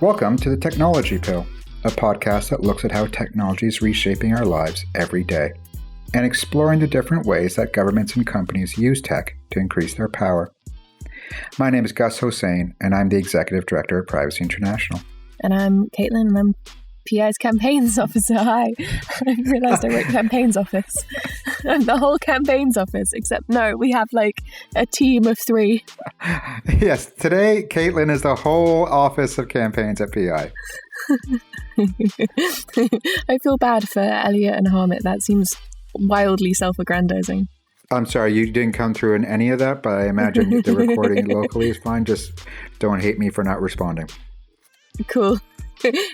Welcome to The Technology Pill, a podcast that looks at how technology is reshaping our lives every day and exploring the different ways that governments and companies use tech to increase their power. My name is Gus Hossain, and I'm the Executive Director at Privacy International. And I'm Caitlin, and I'm PI's Campaigns Officer. Hi. I realised I wrote Campaigns Office. I'm the whole Campaigns Office, except no, we have like a team of 3. Yes, today Caitlin is the whole office of campaigns at PI. I feel bad for Elliot and Harmit. That seems wildly self-aggrandizing. I'm sorry, you didn't come through in any of that, but I imagine the recording locally is fine. Just don't hate me for not responding. Cool.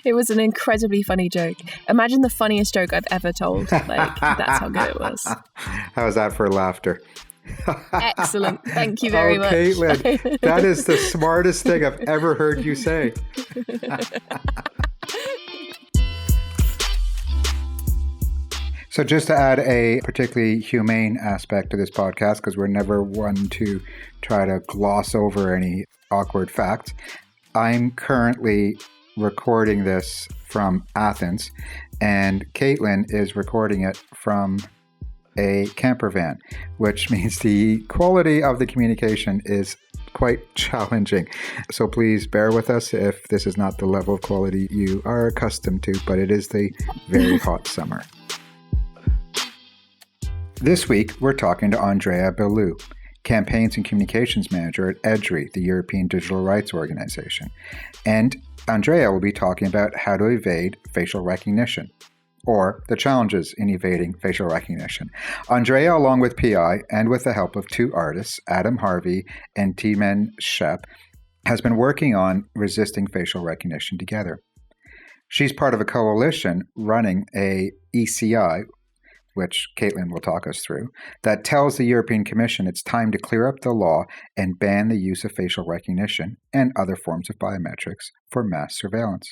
It was an incredibly funny joke. Imagine the funniest joke I've ever told. Like, that's how good it was. How's that for laughter? Excellent. Thank you very much. Caitlin, that is the smartest thing I've ever heard you say. So just to add a particularly humane aspect to this podcast, because we're never one to try to gloss over any awkward facts, I'm currently recording this from Athens, and Caitlin is recording it from a camper van, which means the quality of the communication is quite challenging. So please bear with us if this is not the level of quality you are accustomed to, but it is the very hot summer. This week, we're talking to Andreea Belu, Campaigns and Communications Manager at EDRi, the European Digital Rights Organization. And Andreea will be talking about how to evade facial recognition, or the challenges in evading facial recognition. Andreea, along with PI, and with the help of 2 artists, Adam Harvey and Timen Shep, has been working on resisting facial recognition together. She's part of a coalition running a ECI, which Caitlin will talk us through, that tells the European Commission it's time to clear up the law and ban the use of facial recognition and other forms of biometrics for mass surveillance.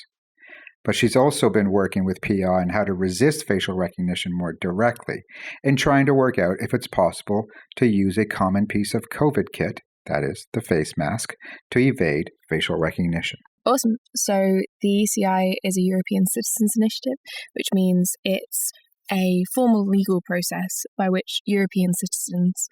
But she's also been working with PI on how to resist facial recognition more directly and trying to work out if it's possible to use a common piece of COVID kit, that is, the face mask, to evade facial recognition. Awesome. So the ECI is a European Citizens Initiative, which means it's a formal legal process by which European citizens,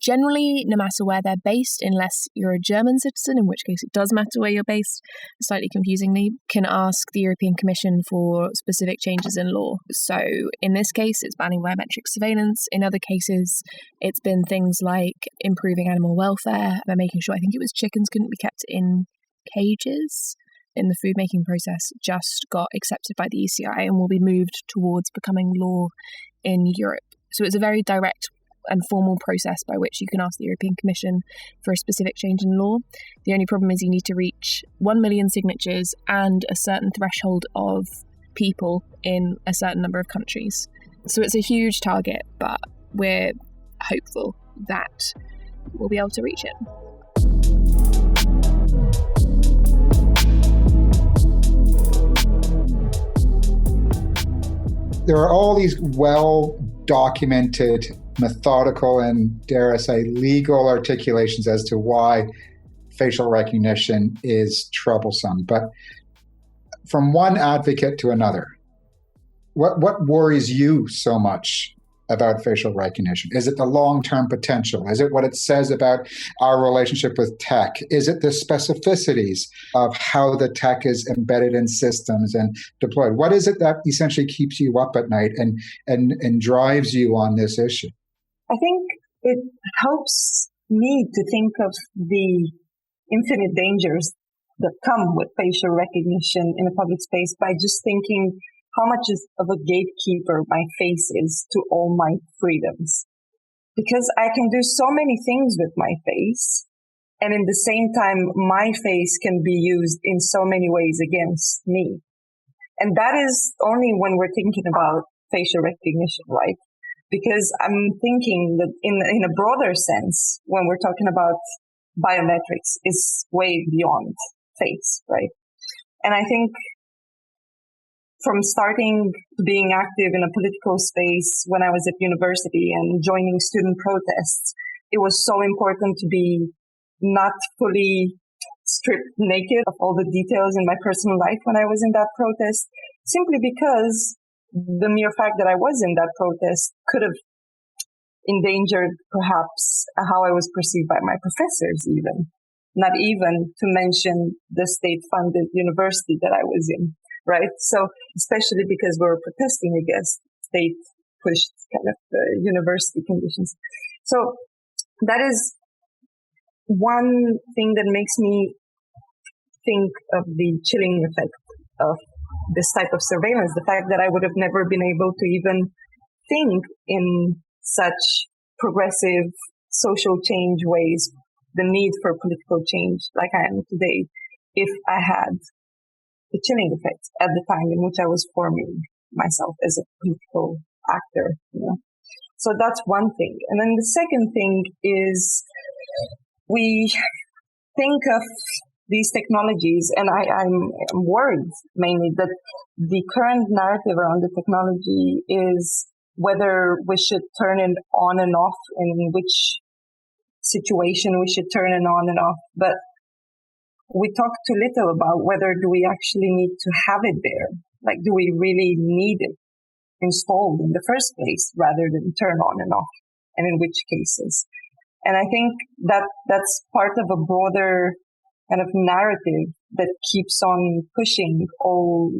generally no matter where they're based, unless you're a German citizen, in which case it does matter where you're based, slightly confusingly, can ask the European Commission for specific changes in law. So in this case, it's banning biometric surveillance. In other cases, it's been things like improving animal welfare by making sure, I think it was chickens couldn't be kept in cages in the food making process, just got accepted by the ECI and will be moved towards becoming law in Europe. So it's a very direct and formal process by which you can ask the European Commission for a specific change in law. The only problem is you need to reach 1 million signatures and a certain threshold of people in a certain number of countries. So it's a huge target, but we're hopeful that we'll be able to reach it. There are all these well-documented, methodical, and dare I say, legal articulations as to why facial recognition is troublesome. But from one advocate to another, what worries you so much about facial recognition? Is it the long-term potential? Is it what it says about our relationship with tech? Is it the specificities of how the tech is embedded in systems and deployed? What is it that essentially keeps you up at night and drives you on this issue? I think it helps me to think of the infinite dangers that come with facial recognition in a public space by just thinking how much of a gatekeeper my face is to all my freedoms. Because I can do so many things with my face, and in the same time, my face can be used in so many ways against me. And that is only when we're thinking about facial recognition, right? Because I'm thinking that in a broader sense, when we're talking about biometrics, is way beyond face, right? And I think from starting to being active in a political space when I was at university and joining student protests, it was so important to be not fully stripped naked of all the details in my personal life when I was in that protest, simply because the mere fact that I was in that protest could have endangered perhaps how I was perceived by my professors even, not even to mention the state-funded university that I was in, right? So especially because we were protesting against state-pushed kind of university conditions. So that is one thing that makes me think of the chilling effect of this type of surveillance, the fact that I would have never been able to even think in such progressive social change ways, the need for political change like I am today, if I had the chilling effect at the time in which I was forming myself as a political actor, So that's one thing. And then the second thing is we think of these technologies, and I'm worried mainly that the current narrative around the technology is whether we should turn it on and off, and in which situation we should turn it on and off. But we talk too little about whether do we actually need to have it there? Like, do we really need it installed in the first place rather than turn on and off? And in which cases? And I think that that's part of a broader kind of narrative that keeps on pushing all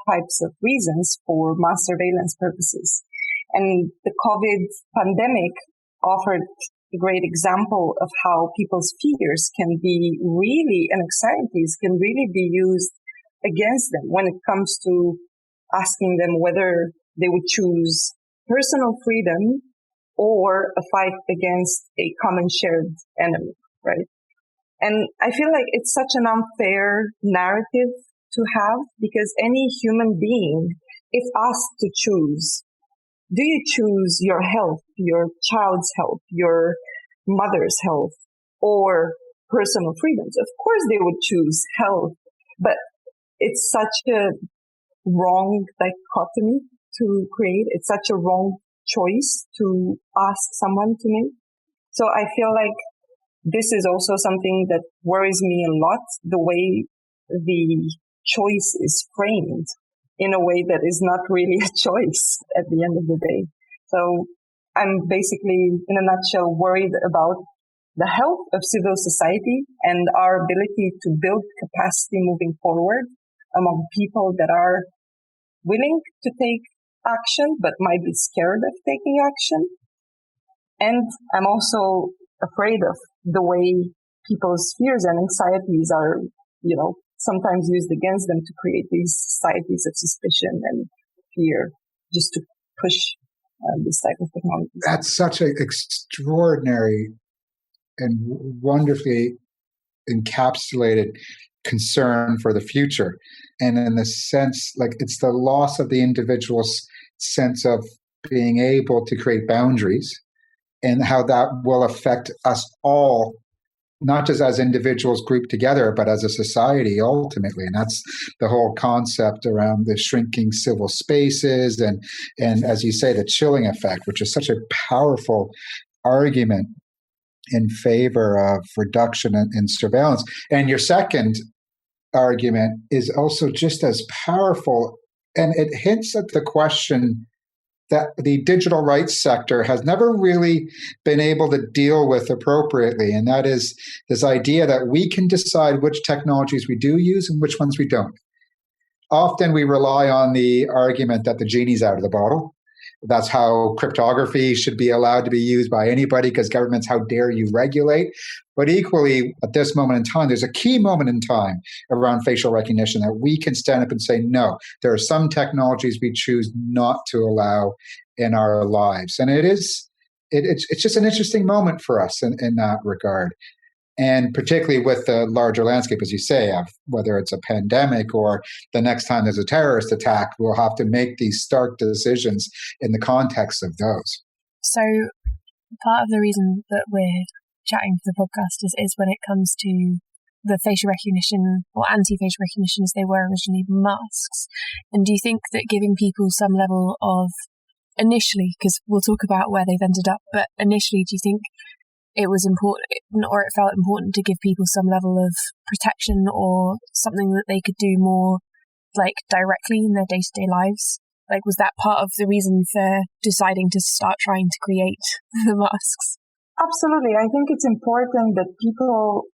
types of reasons for mass surveillance purposes. And the COVID pandemic offered a great example of how people's fears can be really, and anxieties can really be used against them when it comes to asking them whether they would choose personal freedom or a fight against a common shared enemy, right? And I feel like it's such an unfair narrative to have, because any human being, if asked to choose, do you choose your health, your child's health, your mother's health, or personal freedoms? Of course they would choose health, but it's such a wrong dichotomy to create. It's such a wrong choice to ask someone to make. So I feel like this is also something that worries me a lot, the way the choice is framed in a way that is not really a choice at the end of the day. So I'm basically, in a nutshell, worried about the health of civil society and our ability to build capacity moving forward among people that are willing to take action but might be scared of taking action. And I'm also afraid of the way people's fears and anxieties are, sometimes used against them to create these societies of suspicion and fear, just to push this type of technology. That's such an extraordinary and wonderfully encapsulated concern for the future. And in the sense, like, it's the loss of the individual's sense of being able to create boundaries, and how that will affect us all, not just as individuals grouped together, but as a society ultimately. And that's the whole concept around the shrinking civil spaces and as you say, the chilling effect, which is such a powerful argument in favor of reduction in surveillance. And your second argument is also just as powerful, and it hints at the question that the digital rights sector has never really been able to deal with appropriately. And that is this idea that we can decide which technologies we do use and which ones we don't. Often we rely on the argument that the genie's out of the bottle. That's how cryptography should be allowed to be used by anybody, because governments, how dare you regulate? But equally, at this moment in time, there's a key moment in time around facial recognition that we can stand up and say, no, there are some technologies we choose not to allow in our lives. And it's just an interesting moment for us in that regard. And particularly with the larger landscape, as you say, of whether it's a pandemic or the next time there's a terrorist attack, we'll have to make these stark decisions in the context of those. So part of the reason that we're chatting for the podcast is when it comes to the facial recognition or anti-facial recognition as they were originally masks. And do you think that giving people some level of, initially, because we'll talk about where they've ended up, but initially, do you think it was important, or it felt important to give people some level of protection or something that they could do more like directly in their day-to-day lives? Like, was that part of the reason for deciding to start trying to create the masks? Absolutely. I think it's important that people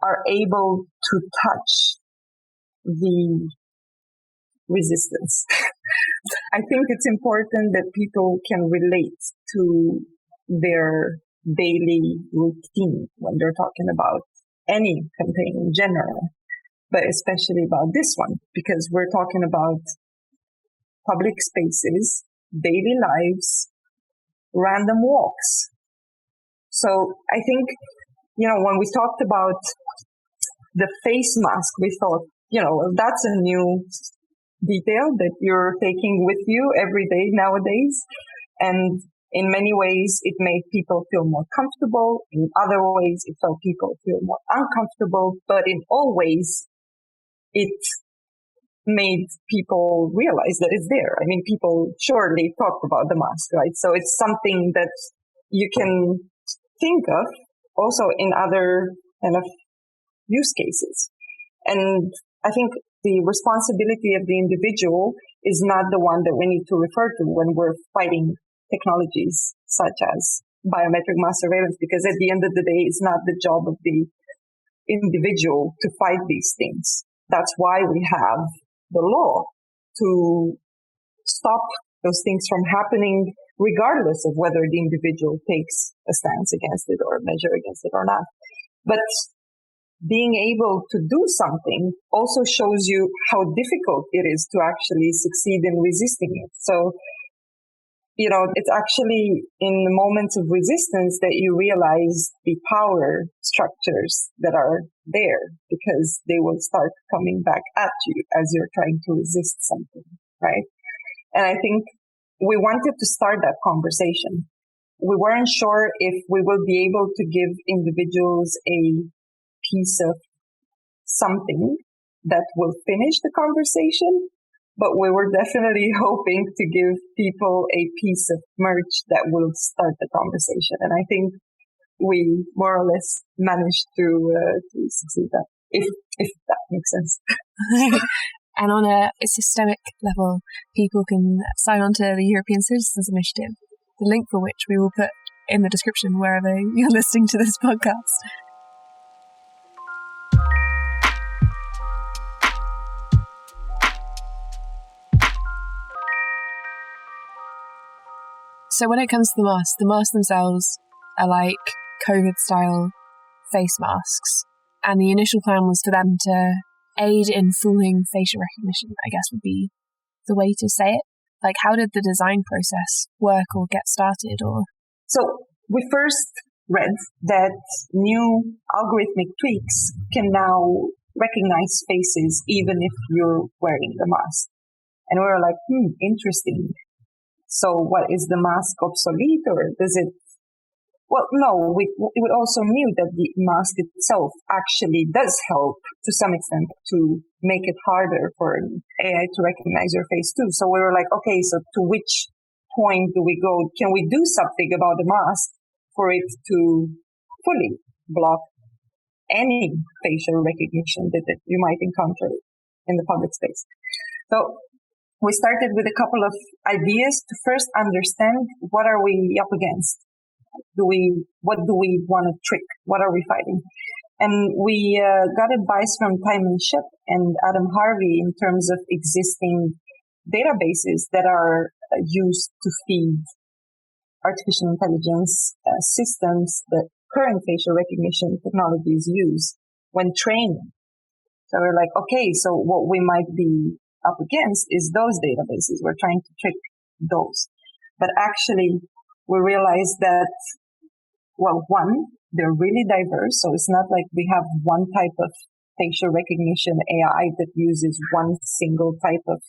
are able to touch the resistance. I think it's important that people can relate to their daily routine when they're talking about any campaign in general, but especially about this one, because we're talking about public spaces, daily lives, random walks. So I think, when we talked about the face mask, we thought, that's a new detail that you're taking with you every day nowadays. And in many ways, it made people feel more comfortable. In other ways, it felt people feel more uncomfortable. But in all ways, it made people realize that it's there. I mean, people surely talk about the mask, right? So it's something that you can think of also in other kind of use cases. And I think the responsibility of the individual is not the one that we need to refer to when we're fighting technologies such as biometric mass surveillance, because at the end of the day, it's not the job of the individual to fight these things. That's why we have the law to stop those things from happening, regardless of whether the individual takes a stance against it or a measure against it or not. But being able to do something also shows you how difficult it is to actually succeed in resisting it. So, it's actually in the moments of resistance that you realize the power structures that are there, because they will start coming back at you as you're trying to resist something, right? And I think we wanted to start that conversation. We weren't sure if we will be able to give individuals a piece of something that will finish the conversation, but we were definitely hoping to give people a piece of merch that will start the conversation. And I think we more or less managed to succeed that, if that makes sense. And on a systemic level, people can sign on to the European Citizens Initiative, the link for which we will put in the description wherever you're listening to this podcast. So when it comes to the masks themselves are like COVID-style face masks. And the initial plan was for them to aid in fooling facial recognition, I guess would be the way to say it. Like, how did the design process work or get started? So we first read that new algorithmic tweaks can now recognize faces even if you're wearing the mask. And we were like, interesting. So what, is the mask obsolete, or does it? Well, no, we also knew that the mask itself actually does help to some extent to make it harder for an AI to recognize your face too. So we were like, okay, so to which point do we go? Can we do something about the mask for it to fully block any facial recognition that you might encounter in the public space? So we started with a couple of ideas to first understand what are we up against. What do we want to trick? What are we fighting? And we got advice from Timon Ship and Adam Harvey in terms of existing databases that are used to feed artificial intelligence systems that current facial recognition technologies use when training. So we're like, okay, so what we might be up against is those databases. We're trying to trick those. But actually, we realized that, well, one, they're really diverse. So it's not like we have one type of facial recognition AI that uses one single type of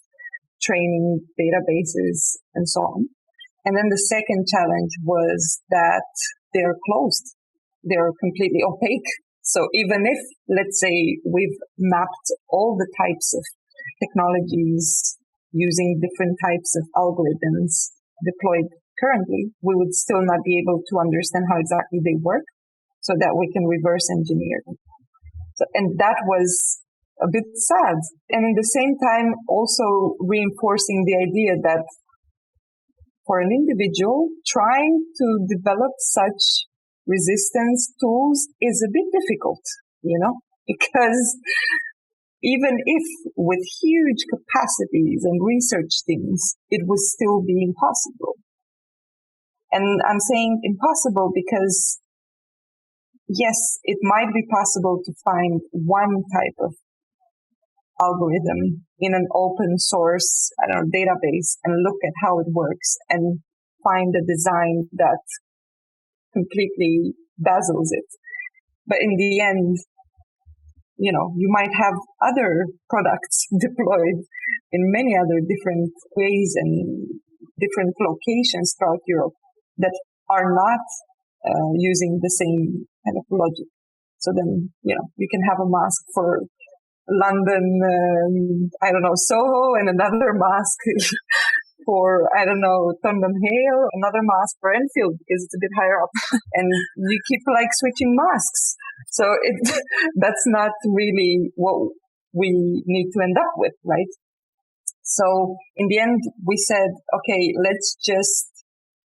training databases and so on. And then the second challenge was that they're closed. They're completely opaque. So even if, let's say, we've mapped all the types of technologies using different types of algorithms deployed currently, we would still not be able to understand how exactly they work so that we can reverse engineer them. So, and that was a bit sad. And in the same time, also reinforcing the idea that for an individual, trying to develop such resistance tools is a bit difficult, because even if with huge capacities and research teams, it would still be impossible. And I'm saying impossible because, yes, it might be possible to find one type of algorithm in an open source, database and look at how it works and find a design that completely dazzles it. But in the end, you might have other products deployed in many other different ways and different locations throughout Europe that are not using the same kind of logic. So then, you can have a mask for London, Soho, and another mask for, Tottenham Hale, another mask for Enfield because it's a bit higher up. And you keep switching masks. So that's not really what we need to end up with, right? So in the end, we said, okay, let's just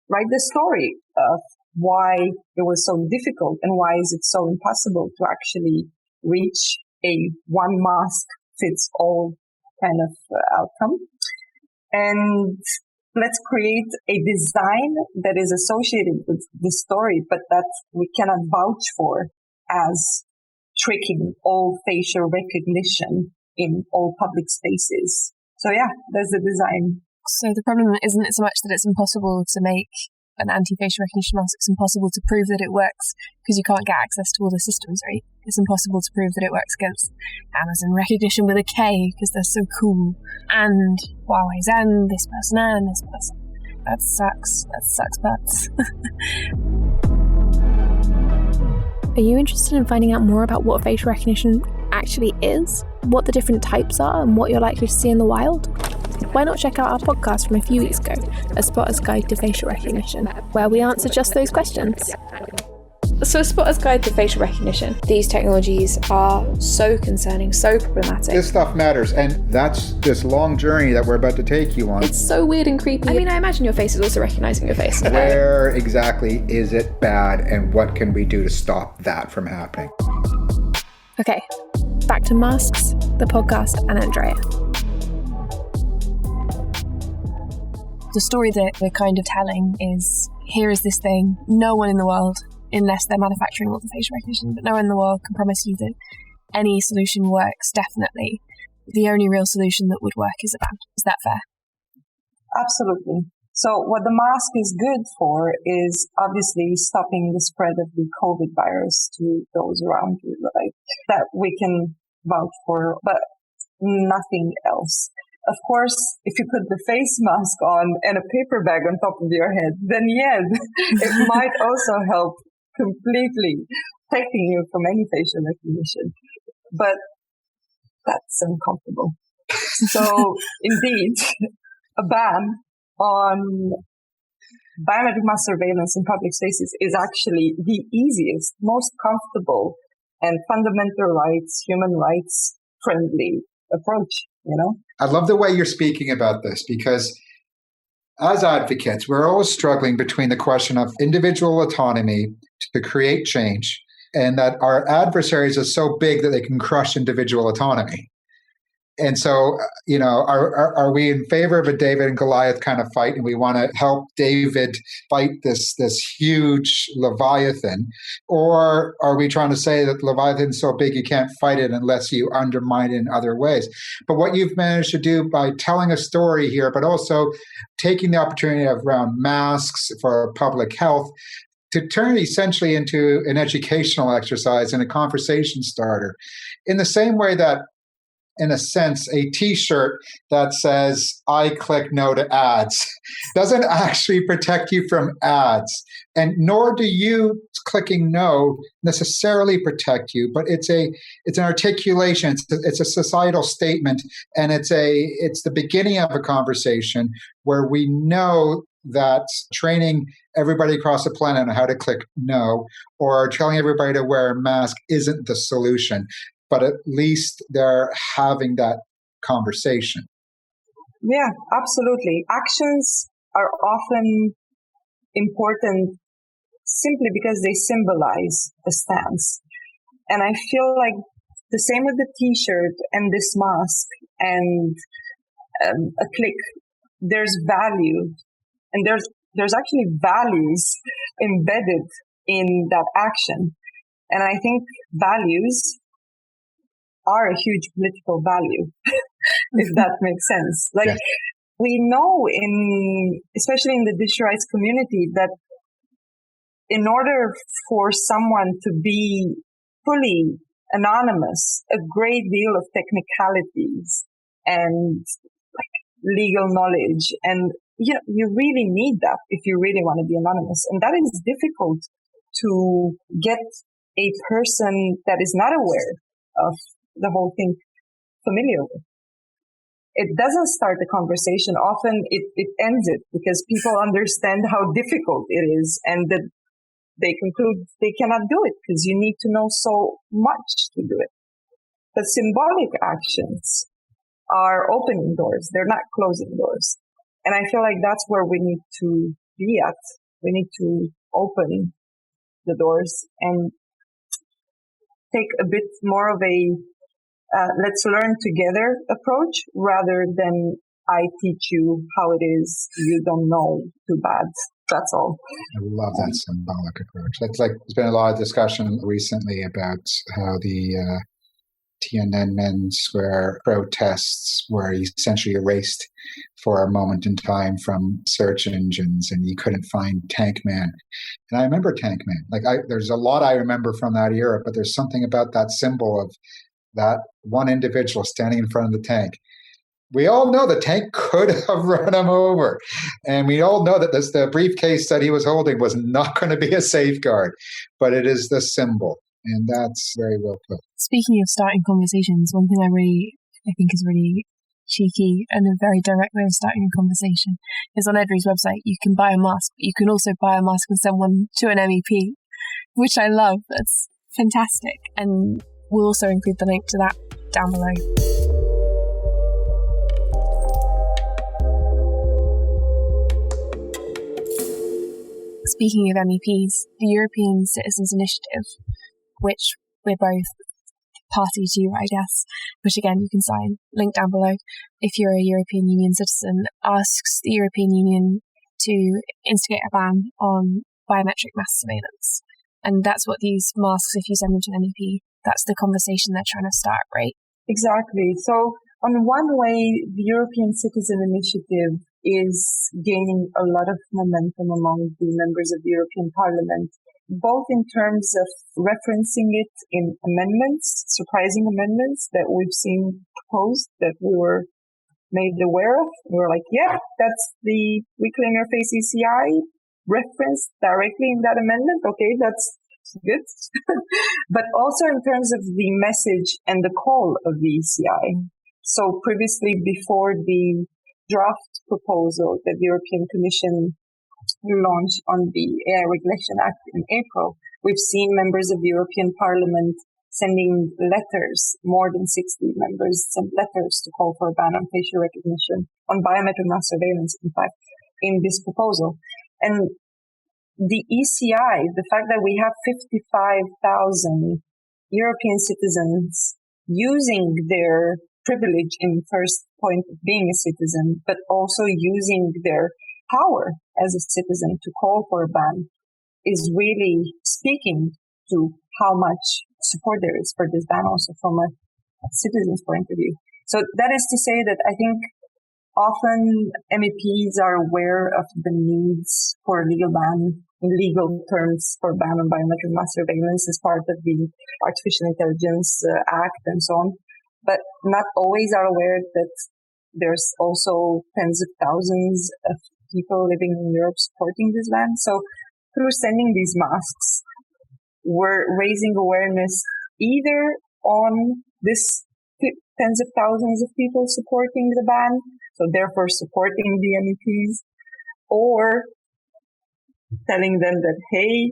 write the story of why it was so difficult and why is it so impossible to actually reach a one mask fits all kind of outcome. And let's create a design that is associated with the story, but that we cannot vouch for as tricking all facial recognition in all public spaces. So yeah, there's the design. So the problem isn't it so much that it's impossible to make an anti-facial recognition mask, it's impossible to prove that it works because you can't get access to all the systems, right? It's impossible to prove that it works against Amazon recognition with a K because they're so cool, and Huawei's and this person and this person. That sucks butts. Are you interested in finding out more about what facial recognition actually is, what the different types are, and what you're likely to see in the wild? Why not check out our podcast from a few weeks ago, A Spotter's Guide to Facial Recognition, where we answer just those questions. So A Spotter's Guide to Facial Recognition. These technologies are so concerning, so problematic. This stuff matters, and that's this long journey that we're about to take you on. It's so weird and creepy. I mean, I imagine your face is also recognizing your face. Where exactly is it bad, and what can we do to stop that from happening? Okay, back to masks, the podcast, and Andreea. The story that we're kind of telling is, here is this thing, no one in the world, unless they're manufacturing all the facial recognition, but no one in the world can promise you that any solution works, definitely. The only real solution that would work is a ban. Is that fair? Absolutely. So what the mask is good for is obviously stopping the spread of the COVID virus to those around you, right? That we can vouch for, but nothing else. Of course, if you put the face mask on and a paper bag on top of your head, then yeah, it might also help completely protecting you from any facial recognition. But that's uncomfortable. So indeed, a ban on biometric mask surveillance in public spaces is actually the easiest, most comfortable, and fundamental rights, human rights friendly approach, I love the way you're speaking about this, because as advocates, we're always struggling between the question of individual autonomy to create change and that our adversaries are so big that they can crush individual autonomy. And so, are we in favor of a David and Goliath kind of fight, and we want to help David fight this huge Leviathan? Or are we trying to say that Leviathan's so big you can't fight it unless you undermine it in other ways? But what you've managed to do by telling a story here, but also taking the opportunity around masks for public health, to turn essentially into an educational exercise and a conversation starter, in the same way that, in a sense, a T-shirt that says, I click no to ads, doesn't actually protect you from ads. And nor do you clicking no necessarily protect you, but it's an articulation, it's a societal statement, and it's the beginning of a conversation where we know that training everybody across the planet on how to click no, or telling everybody to wear a mask isn't the solution, but at least they're having that conversation. Yeah, absolutely. Actions are often important simply because they symbolize a stance. And I feel like the same with the t-shirt and this mask and a click. There's value, and there's actually values embedded in that action. And I think values are a huge political value, if that makes sense. Like, we know especially in the digital rights community, that in order for someone to be fully anonymous, a great deal of technicalities and legal knowledge, and you really need that if you really want to be anonymous. And that is difficult to get a person that is not aware of the whole thing familiar with. It doesn't start the conversation. Often it ends it, because people understand how difficult it is, and that they conclude they cannot do it because you need to know so much to do it. But symbolic actions are opening doors. They're not closing doors. And I feel like that's where we need to be at. We need to open the doors and take a bit more of a let's learn together approach, rather than I teach you how it is, you don't know, too bad. That's all. I love that symbolic approach. That's like, there's been a lot of discussion recently about how the Tiananmen Square protests were essentially erased for a moment in time from search engines, and you couldn't find Tank Man. And I remember Tank Man. There's a lot I remember from that era, but there's something about that symbol of that one individual standing in front of the tank. We all know the tank could have run him over. And we all know that the briefcase that he was holding was not going to be a safeguard, but it is the symbol. And that's very well put. Speaking of starting conversations, one thing I think is really cheeky and a very direct way of starting a conversation is on EDRi's website. You can buy a mask. You can also buy a mask and send one to an MEP, which I love. That's fantastic. And we'll also include the link to that down below. Speaking of MEPs, the European Citizens Initiative, which we're both party to, I guess, which again you can sign, link down below, if you're a European Union citizen, asks the European Union to instigate a ban on biometric mass surveillance. And that's what these masks, if you send them to an MEP, that's the conversation they're trying to start, right? Exactly. So on one way, the European Citizen Initiative is gaining a lot of momentum among the members of the European Parliament, both in terms of referencing it in amendments, surprising amendments that we've seen proposed, that we were made aware of. We were like, yeah, that's the We Clean Your Face ECI referenced directly in that amendment. Okay, that's good. But also in terms of the message and the call of the ECI. So previously, before the draft proposal that the European Commission launched on the AI Regulation Act in April, we've seen members of the European Parliament sending letters. More than 60 members sent letters to call for a ban on facial recognition, on biometric mass surveillance, in fact, in this proposal. And the ECI, the fact that we have 55,000 European citizens using their privilege in first point of being a citizen, but also using their power as a citizen to call for a ban, is really speaking to how much support there is for this ban, also from a citizen's point of view. So that is to say that I think often MEPs are aware of the needs for a legal ban, in legal terms, for a ban on biometric mass surveillance as part of the Artificial Intelligence Act and so on, but not always are aware that there's also tens of thousands of people living in Europe supporting this ban. So through sending these masks, we're raising awareness either on this tens of thousands of people supporting the ban, so therefore supporting the MEPs, or telling them that, hey,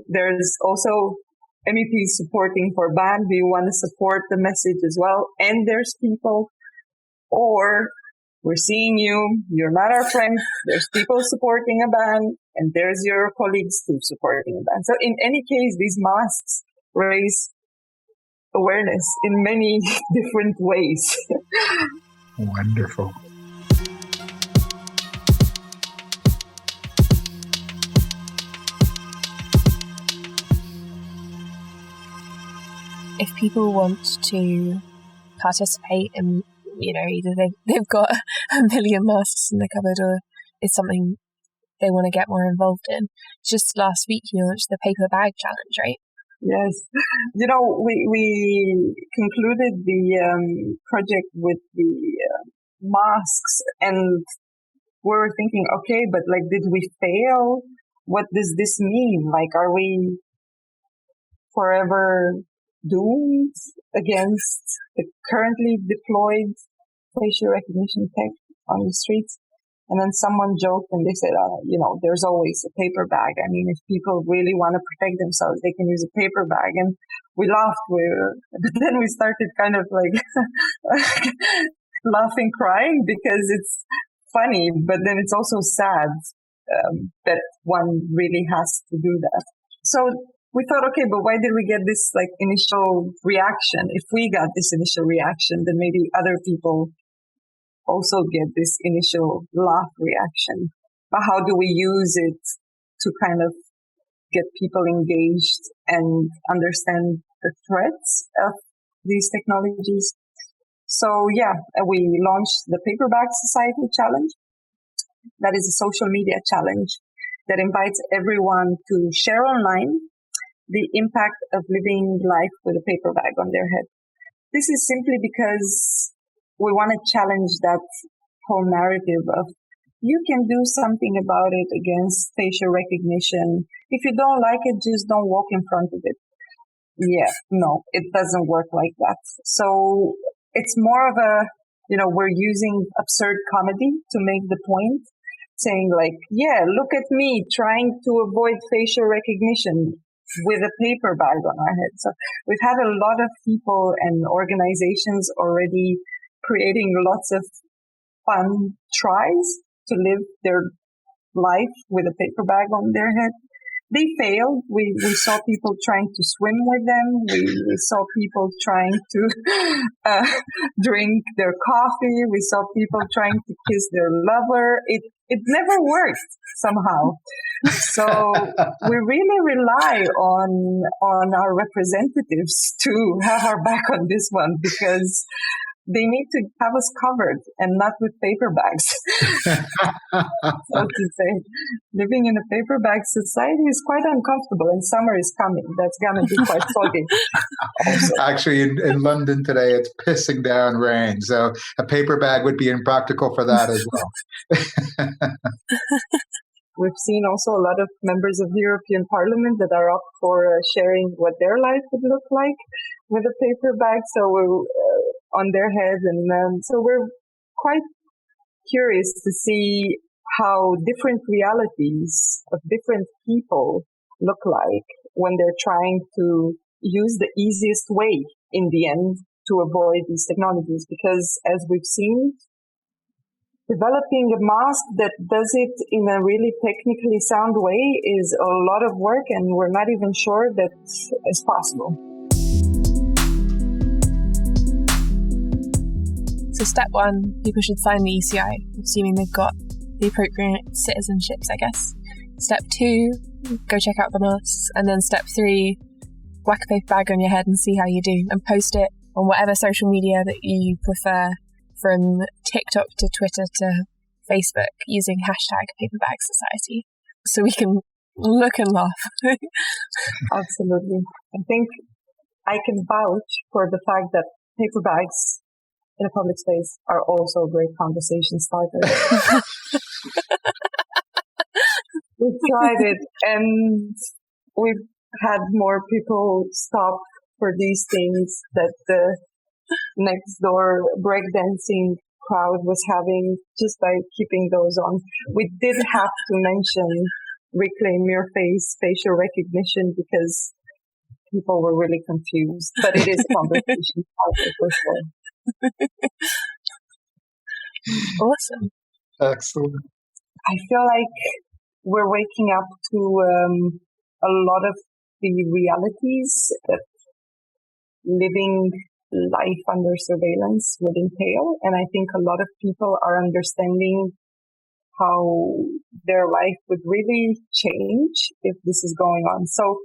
there's also MEPs supporting for ban. Do you want to support the message as well? And there's people, or we're seeing you, you're not our friend. There's people supporting a ban, and there's your colleagues too supporting a ban. So in any case, these masks raise awareness in many different ways. Wonderful. If people want to participate in, either they've got a million masks in the cupboard, or it's something they want to get more involved in. Just last week you launched the paper bag challenge, right? Yes. We concluded the project with the masks, and we were thinking, okay, but did we fail? What does this mean? Are we forever doomed against the currently deployed facial recognition tech on the streets? And then someone joked and they said, there's always a paper bag. I mean, if people really want to protect themselves, they can use a paper bag. And we laughed. But then we started kind of laughing, crying, because it's funny, but then it's also sad that one really has to do that. So we thought, okay, but why did we get this initial reaction? If we got this initial reaction, then maybe other people also get this initial laugh reaction. But how do we use it to kind of get people engaged and understand the threats of these technologies? So we launched the Paper Bag Society Challenge. That is a social media challenge that invites everyone to share online the impact of living life with a paper bag on their head. This is simply because we want to challenge that whole narrative of you can do something about it against facial recognition. If you don't like it, just don't walk in front of it. Yeah, no, it doesn't work like that. So it's more of a, we're using absurd comedy to make the point, saying look at me trying to avoid facial recognition with a paper bag on our head. So we've had a lot of people and organizations already creating lots of fun tries to live their life with a paper bag on their head. They failed. We saw people trying to swim with them. We saw people trying to drink their coffee. We saw people trying to kiss their lover. It never worked somehow. So we really rely on our representatives to have our back on this one, because they need to have us covered and not with paper bags. So to say, living in a paper bag society is quite uncomfortable, and summer is coming. That's going to be quite foggy. Actually, in London today, it's pissing down rain. So a paper bag would be impractical for that as well. We've seen also a lot of members of the European Parliament that are up for sharing what their life would look like with a paper bag. So we're on their head. And so we're quite curious to see how different realities of different people look like when they're trying to use the easiest way in the end to avoid these technologies. Because as we've seen, developing a mask that does it in a really technically sound way is a lot of work, and we're not even sure that it's possible. So step one, people should sign the ECI, assuming they've got the appropriate citizenships, I guess. Step two, go check out the masks. And then step three, whack a paper bag on your head and see how you do, and post it on whatever social media that you prefer, from TikTok to Twitter to Facebook, using hashtag #PaperBagSociety, so we can look and laugh. Absolutely. I think I can vouch for the fact that paper bags in a public space are also a great conversation starter. We've tried it, and we've had more people stop for these things that the next door breakdancing crowd was having just by keeping those on. We did have to mention Reclaim Your Face facial recognition because people were really confused, but it is a conversation starter for sure. Awesome. Excellent. I feel like we're waking up to a lot of the realities that living life under surveillance would entail. And I think a lot of people are understanding how their life would really change if this is going on. So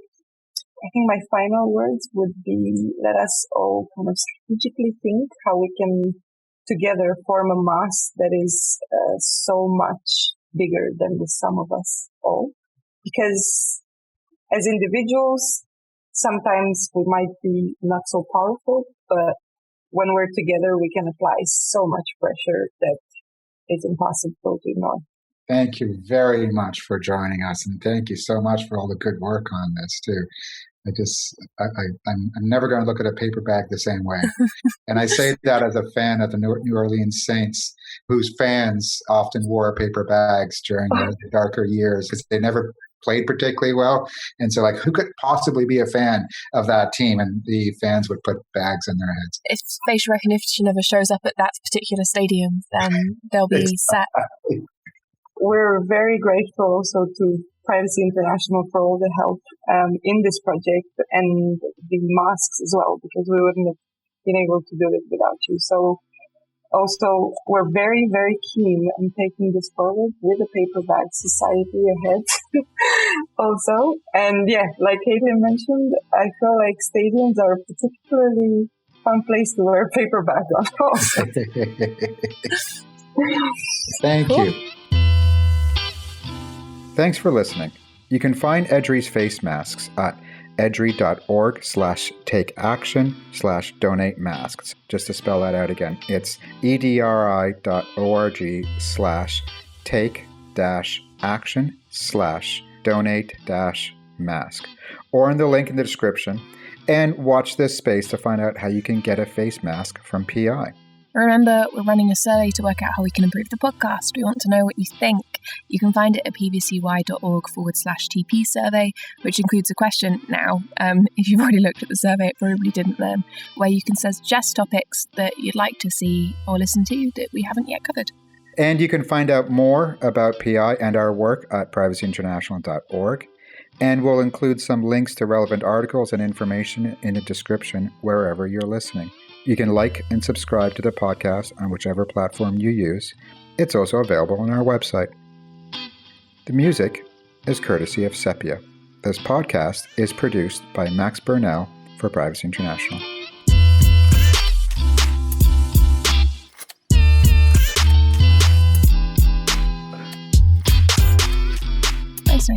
I think my final words would be, let us all kind of strategically think how we can together form a mass that is so much bigger than the sum of us all. Because as individuals, sometimes we might be not so powerful, but when we're together, we can apply so much pressure that it's impossible to ignore. Thank you very much for joining us, and thank you so much for all the good work on this too. I'm never going to look at a paper bag the same way. And I say that as a fan of the New Orleans Saints, whose fans often wore paper bags during the darker years because they never played particularly well. And so who could possibly be a fan of that team? And the fans would put bags in their heads. If facial recognition ever shows up at that particular stadium, then they'll be set. We're very grateful also to Privacy International for all the help in this project and the masks as well, because we wouldn't have been able to do it without you. So also, we're very, very keen on taking this forward with the Paper Bag Society ahead also. And yeah, like Caitlin mentioned, I feel like stadiums are a particularly fun place to wear a paper bag on also. Thank you. Thanks for listening. You can find EDRi's face masks at edri.org/takeaction/donate masks. Just to spell that out again, it's edri.org/take-action/donate-mask, or in the link in the description. And watch this space to find out how you can get a face mask from PI. Remember, we're running a survey to work out how we can improve the podcast. We want to know what you think. You can find it at pvcy.org/TP survey, which includes a question now. If you've already looked at the survey, it probably didn't then, where you can suggest topics that you'd like to see or listen to that we haven't yet covered. And you can find out more about PI and our work at privacyinternational.org. And we'll include some links to relevant articles and information in the description wherever you're listening. You can like and subscribe to the podcast on whichever platform you use. It's also available on our website. The music is courtesy of Sepia. This podcast is produced by Max Burnell for Privacy International. Nice.